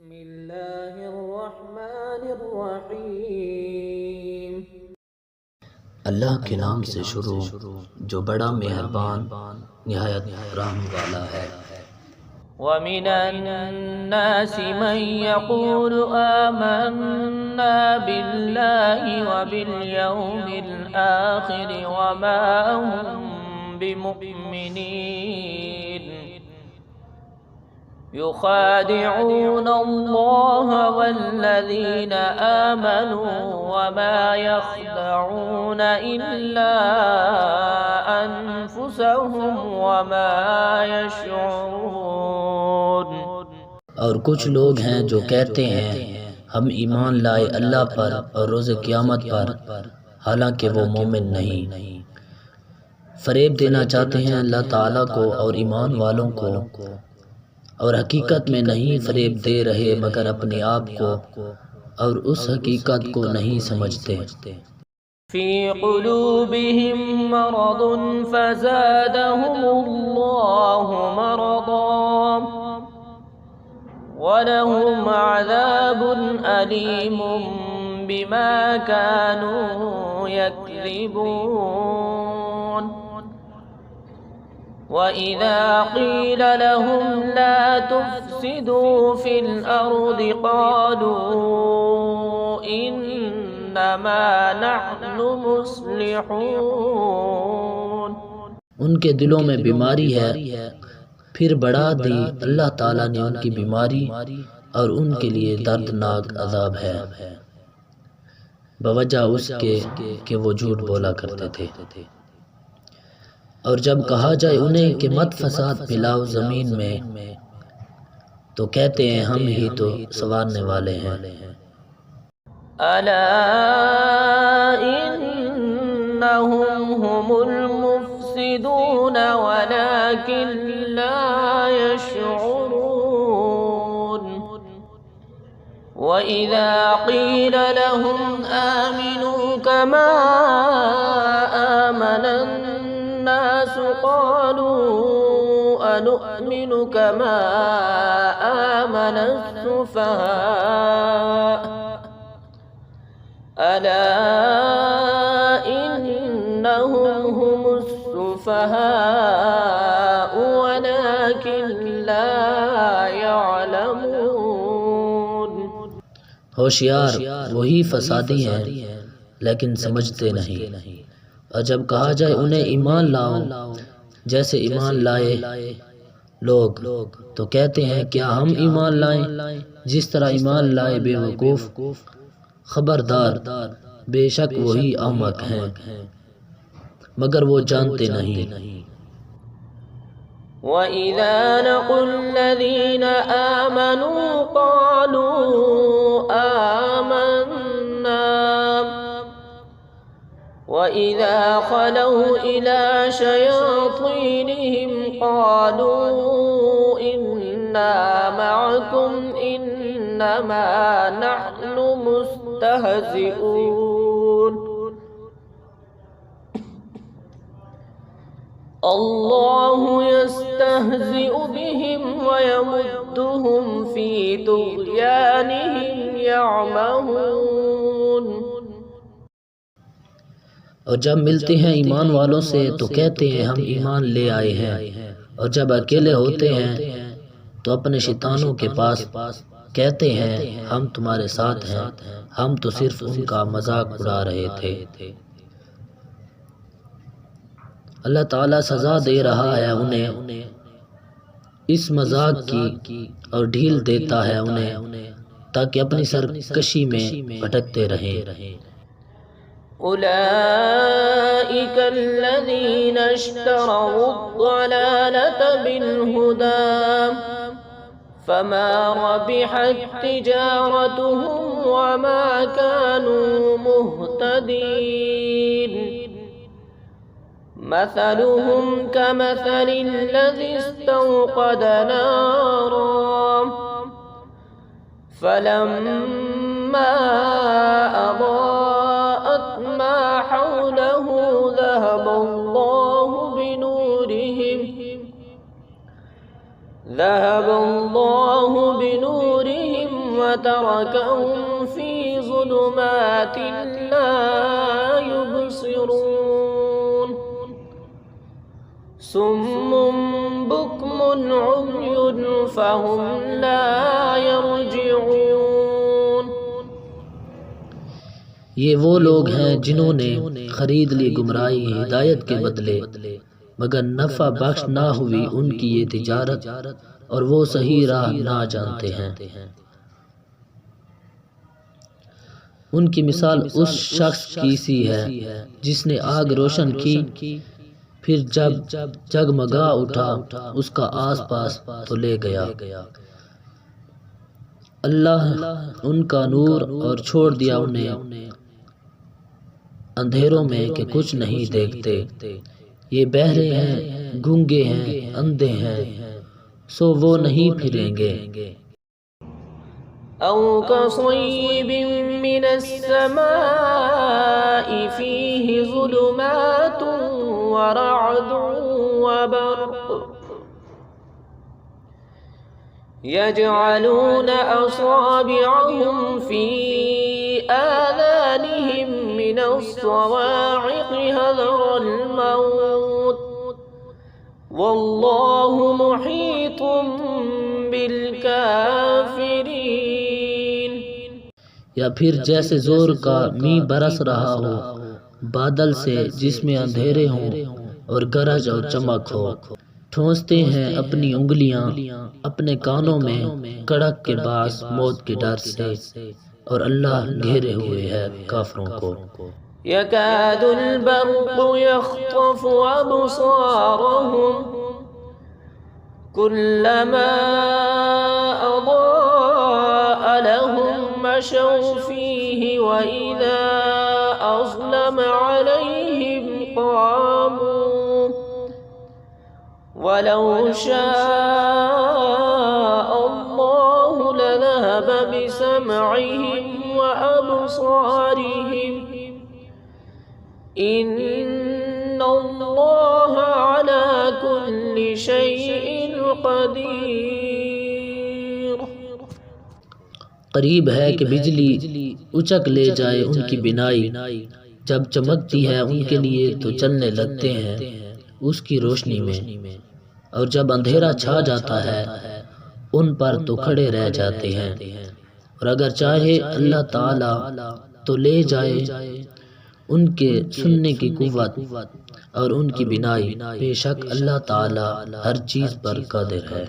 बिस्मिल्लाहिर्रहमानिर्रहीम। अल्लाह के नाम से शुरू जो बड़ा मेहरबान निहायत रहम वाला है। वमिनन्नासि मन यक़ूलु आमन्ना बिल्लाहि व बिल आखिर वमा हुम बिमुमिनीन युखादिऊन अल्लाह वल्लज़ीन आमनू वमा यख़दऊन इल्ला अनफुसहुम वमा यशऊरून। और कुछ लोग हैं जो कहते हैं हम ईमान लाए अल्लाह पर और रोज़े क़यामत पर, हालांकि वो मोमिन नहीं। फरेब देना चाहते हैं अल्लाह ताला को और ईमान वालों को, और हकीकत में नहीं फरेब दे रहे मगर अपने आप को, और उस हकीकत को नहीं समझते। फ़ी क़ुलूबिहिम मरदुन फ़ज़ादहुमुल्लाहु मरदन वलहुम अज़ाबुन अलीमुम बिमा कानू यक्ज़िबून। वइज़ा क़ील लहुम ला तुफ़्सिदू फ़िल अर्दि क़ालू इन्नमा नहनु मुस्लिहून। उनके दिलों में बीमारी है, फिर बढ़ा दी अल्लाह ताला ने उनकी बीमारी, और उनके लिए दर्दनाक अजाब है बवजह उसके कि वो झूठ बोला करते थे। और जब कहा जाए उन्हें कि मत फसाद फैलाओ ज़मीन में, तो कहते हैं हम ही तो संवारने वाले हैं। अला इन्नहुम हुमुल मुफ़्सिदून वलाकिन ला यशऊरून। वइज़ा क़ील लहुम आमिनू कमा आमनन नास क़ालू अनुअमिनु कमा आमनस सुफ़हा अला इन्नहुम हुमुस सुफ़हाउ वलाकिन ला यअलमून। होशियार वही फसादी हैं लेकिन समझते नहीं। और जब कहा जाए उन्हें ईमान लाओ जैसे ईमान लाए लोग, तो कहते हैं क्या हम ईमान लाएं जिस तरह ईमान लाए बेवकूफ़। खबरदार बेशक वही अहमक हैं मगर वो जानते नहीं। वइज़ा लक़ुल्लज़ीन आमनू क़ालू आमन्ना वइज़ा ख़लौ इला शयातीनिहिम क़ालू इन्ना मअकुम इन्नमा नहनु मुस्तहज़िऊन। अल्लाहु यस्तहज़िउ बिहिम व यमुद्दुहुम फ़ी तुग़यानिहिम यअमहून। और जब मिलते हैं ईमान वालों से तो कहते हैं हम ईमान ले आए हैं, और जब अकेले होते हैं तो अपने शैतानों के पास कहते हैं हम तुम्हारे साथ हैं, हम तो सिर्फ उनका मजाक उड़ा रहे थे। अल्लाह ताला सज़ा दे रहा है उन्हें इस मजाक की, और ढील देता है उन्हें ताकि अपनी सरकशी में भटकते रहें। उलाइका अल्लज़ीना इश्तरऊ अद-दलालत बिल-हुदा फमा रबिहत तिजारतुहुम वमा कानू मुहतदीन। मसलुहुम कमसलिल्लज़ी इस्तौक़द नारा फलम्मा अज़ाअत मा हौलहु ज़हबल्लाहु ذهب الله بنورهم وتركهم في ظلمات لا يبصرون صم بكم عمي فهم لا يرجعون। ये वो लोग हैं जिन्होंने खरीद ली गुमराही हिदायत के बदले, मगर नफ़ा बख्श ना हुई उनकी ये तिजारत और वो सही राह ना जानते हैं। उनकी मिसाल उस शख्स की सी है जिसने आग रोशन की, फिर जब जगमगा उठा उसका आसपास तो ले गया। अल्लाह उनका नूर और छोड़ दिया उन्हें अंधेरों में कि कुछ नहीं देखते। ये बहरे हैं, गूंगे हैं, अंधे हैं, सो वो नहीं फिरेंगे। औ कसय्यिबिन मिनस्समाइ फीहि ज़ुलुमातुन व रअदुन व बर्क़ यजअलून असाबिअहुम फी आज़ानिहिम मिनस्सवाइक़ हज़रल मौत वल्लाहु मुहीतुम बिलकाफिरीन। या फिर जैसे जोर का मींह बरस रहा हो बादल से जिसमें अंधेरे हों और गरज और चमक हो, ठोंसते हैं अपनी उंगलियां अपने कानों में कड़क के बास मौत के डर से, और अल्लाह घेरे हुए है काफिरों को। यकादुल बर्क़ु यख़्तफ़ु अब्सारहुम कुल्लमा अज़ाअ लहुम मशौ फ़ीहि व इज़ा अज़लम अलैहिम क़ामू वलौ शाअ अल्लाहु लज़हब बिसमइहिम व अब्सारिहिम इन्नल्लाह अला कुल्लि शैइन क़दीर। करीब है कि बिजली उचक ले जाए उनकी बिनाई, जब चमकती है उनके लिए तो चलने लगते हैं उसकी रोशनी में, और जब अंधेरा छा जाता है उन पर तो खड़े रह जाते हैं। और अगर चाहे अल्लाह ताला तो ले जाए उनके सुनने की कुव्वत और उनकी बिनाई। बेशक अल्लाह ताला हर चीज़ पर कादिर है।